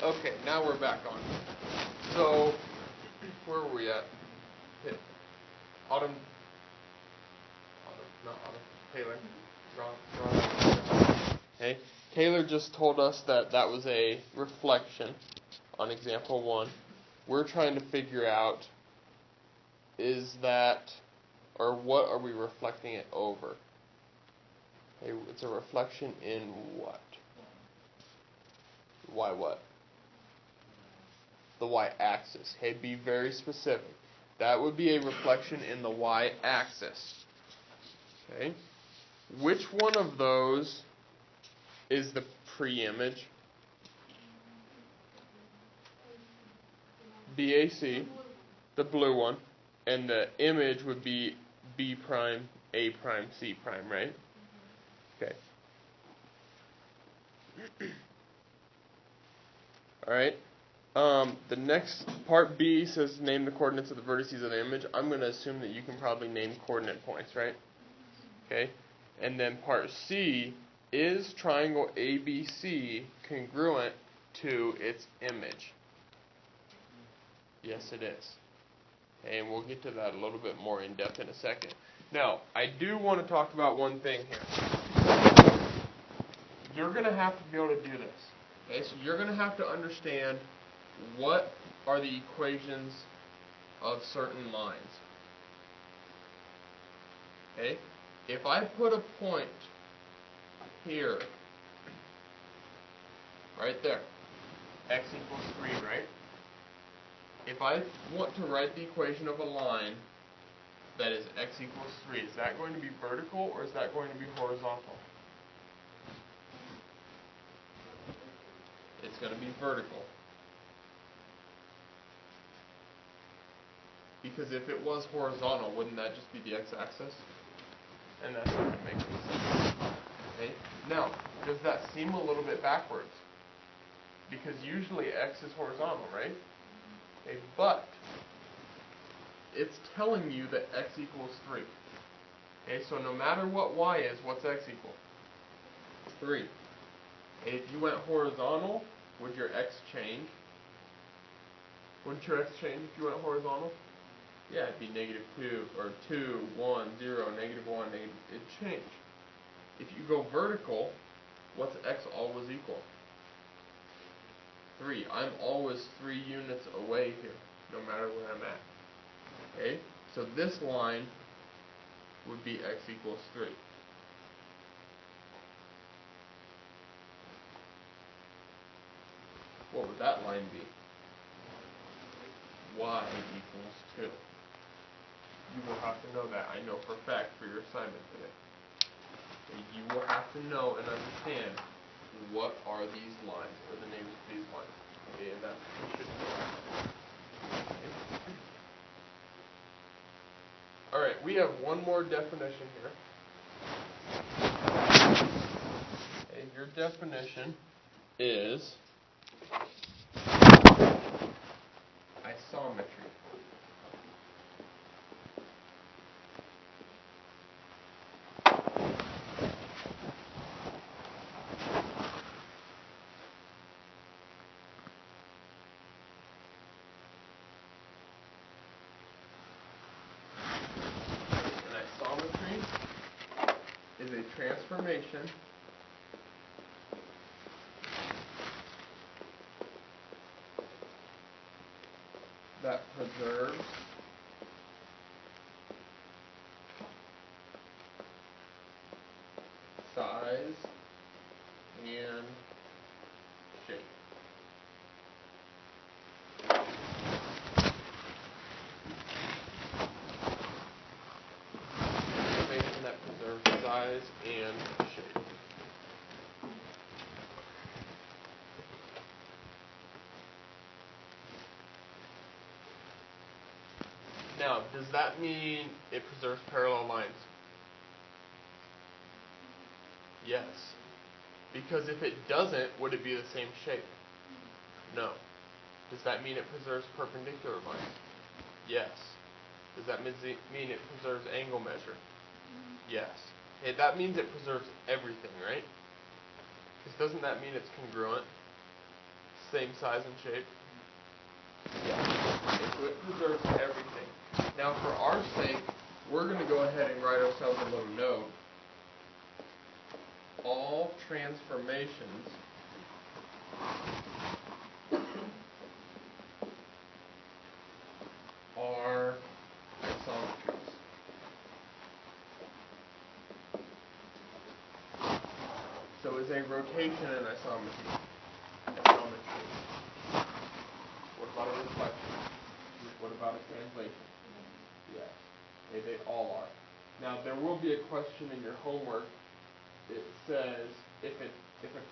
Okay, now we're back on. So, where were we at? Hit Autumn, not Autumn, Taylor. Wrong. Okay, Taylor just told us that that was a reflection on example 1. We're trying to figure out, is that, or what are we reflecting it over? Okay, it's a reflection in what? Why what? The y-axis. Okay, be very specific. That would be a reflection in the y-axis. Okay, which one of those is the pre-image? BAC, the blue one, and the image would be B prime, A prime, C prime, right? Okay. Alright. The next part B says name the coordinates of the vertices of the image. I'm going to assume that you can probably name coordinate points, right? Okay. And then part C, is triangle ABC congruent to its image? Yes, it is. Okay, and we'll get to that a little bit more in depth in a second. Now, I do want to talk about one thing here. You're going to have to be able to do this. Okay, so you're going to have to understand what are the equations of certain lines. Okay? If I put a point here, right there, x equals 3, right? If I want to write the equation of a line that is x equals 3, is that going to be vertical or is that going to be horizontal? It's going to be vertical. Because if it was horizontal, wouldn't that just be the x-axis? And that's not going to make any sense. Okay? Now, does that seem a little bit backwards? Because usually x is horizontal, right? Okay, but it's telling you that x equals 3. Okay, so no matter what y is, what's x equal? 3. Okay, if you went horizontal, would your x change? Wouldn't your x change if you went horizontal? Yeah, it'd be -2, or 2, 1, 0, -1, it'd change. If you go vertical, what's x always equal? 3. I'm always 3 units away here, no matter where I'm at. Okay, so this line would be x equals 3. What would that line be? Y equals 2. You will have to know that, I know for a fact, for your assignment today. Okay, you will have to know and understand what are these lines, or the names of these lines. Okay, and that should be okay. Alright, we have one more definition here. Okay, your definition is isometry. Is a transformation that preserves size and shape. Transformation that preserves size and shape. Now, does that mean it preserves parallel lines? Yes. Because if it doesn't, would it be the same shape? No. Does that mean it preserves perpendicular lines? Yes. Does that mean it preserves angle measure? Yes. Okay, that means it preserves everything, right? Because doesn't that mean it's congruent? same size and shape? Yeah. Okay, so it preserves everything. Now for our sake, we're going to go ahead and write ourselves a little note. All transformations are isometries. So is a rotation an isometry? Isometry. What about a reflection? What about a translation? Yeah. Okay, they all are. Now there will be a question in your homework. It says if a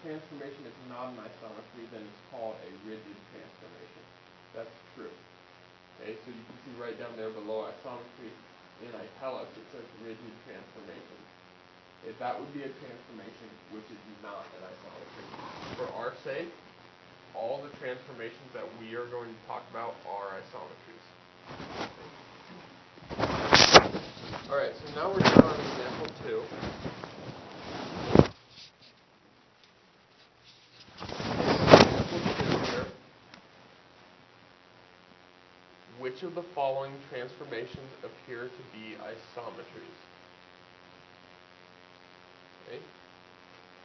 transformation is not an isometry, then it's called a rigid transformation. That's true. Okay, so you can see right down there below isometry in italics it says rigid transformation. If that would be a transformation which is not an isometry. For our sake, all the transformations that we are going to talk about are isometries. Alright, so now we're down on example 2. Which of the following transformations appear to be isometries? Okay.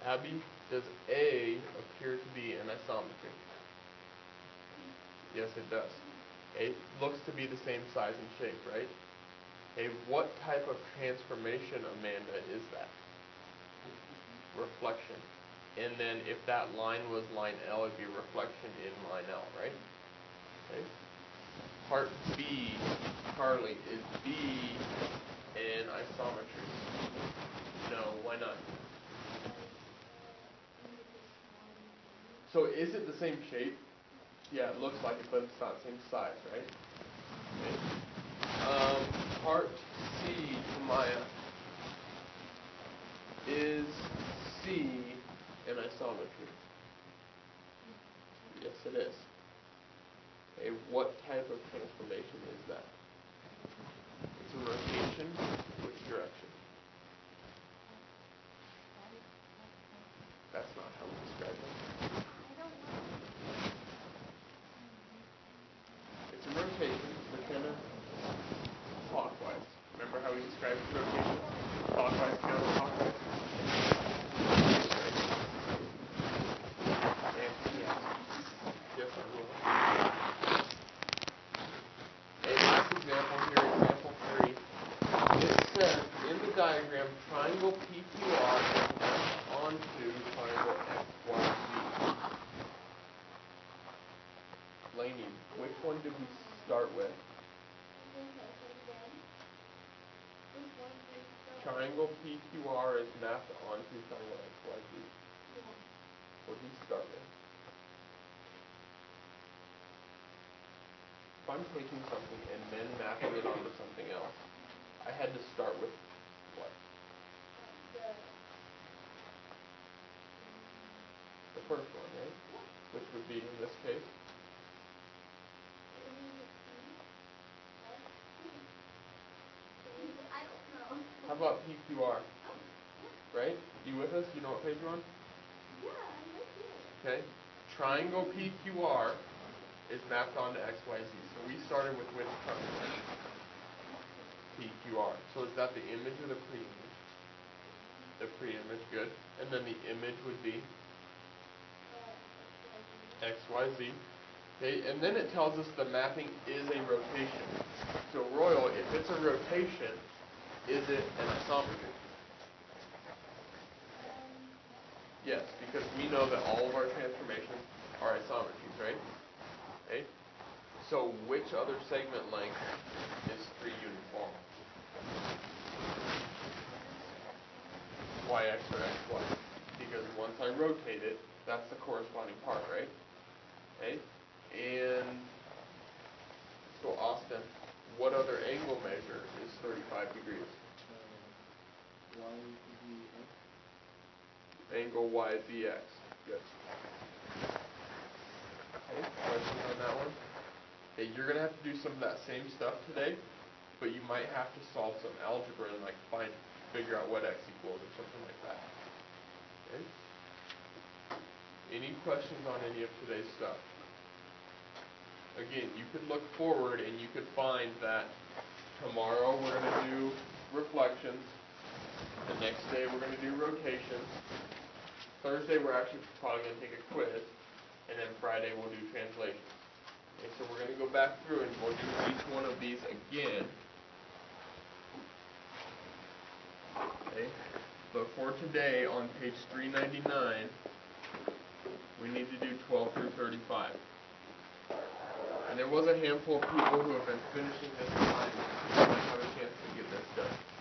Abby, does A appear to be an isometry? Yes, it does. A looks to be the same size and shape, right? Okay, what type of transformation, Amanda, is that? Reflection. And then if that line was line L, it'd be reflection in line L, right? Okay. Part B, Carly, is B an isometry? No, why not? So is it the same shape? Yeah, it looks like it, but it's not the same size, right? Okay. Part C, Maya, is C an isometry? Yes, it is. Okay, what type of transformation is that? It's a rotation. Which direction? That's not how we describe it. It's a rotation, but kind of clockwise. Remember how we described rotation? Clockwise, counterclockwise? Yes, I will. A last example here, example 3. It says, in the diagram, triangle PQR is mapped onto triangle XYZ. Lainey, which one did we start with? Triangle PQR is mapped onto triangle XYZ. What did we start with? If I'm taking something and then mapping it onto something else, I had to start with what? The first one, right? Which would be, in this case? How about PQR? Right? You with us? You know what page you're on? Okay. Triangle PQR is mapped onto XYZ. So we started with which triangle? PQR. So is that the image or the pre-image? The pre-image, good. And then the image would be XYZ. Okay, and then it tells us the mapping is a rotation. So Royal, if it's a rotation, is it an isometry? Yes, because we know that all of our transformations are isometries, right? Okay. So which other segment length is 3 uniform? YX or XY. Because once I rotate it, that's the corresponding part, right? Okay. And so Austin, what other angle measure is 35 degrees? Angle YZX. Good. Okay, questions on that one? Okay, you're going to have to do some of that same stuff today, but you might have to solve some algebra and figure out what x equals or something like that. Okay? Any questions on any of today's stuff? Again, you could look forward and you could find that tomorrow we're going to do reflections. The next day we're going to do rotations. Thursday we're actually probably going to take a quiz. And then Friday we'll do translations. Okay, so we're going to go back through and we'll do each one of these again. Okay, but for today on page 399, we need to do 12 through 35. And there was a handful of people who have been finishing this time, so you might have a chance to get this done.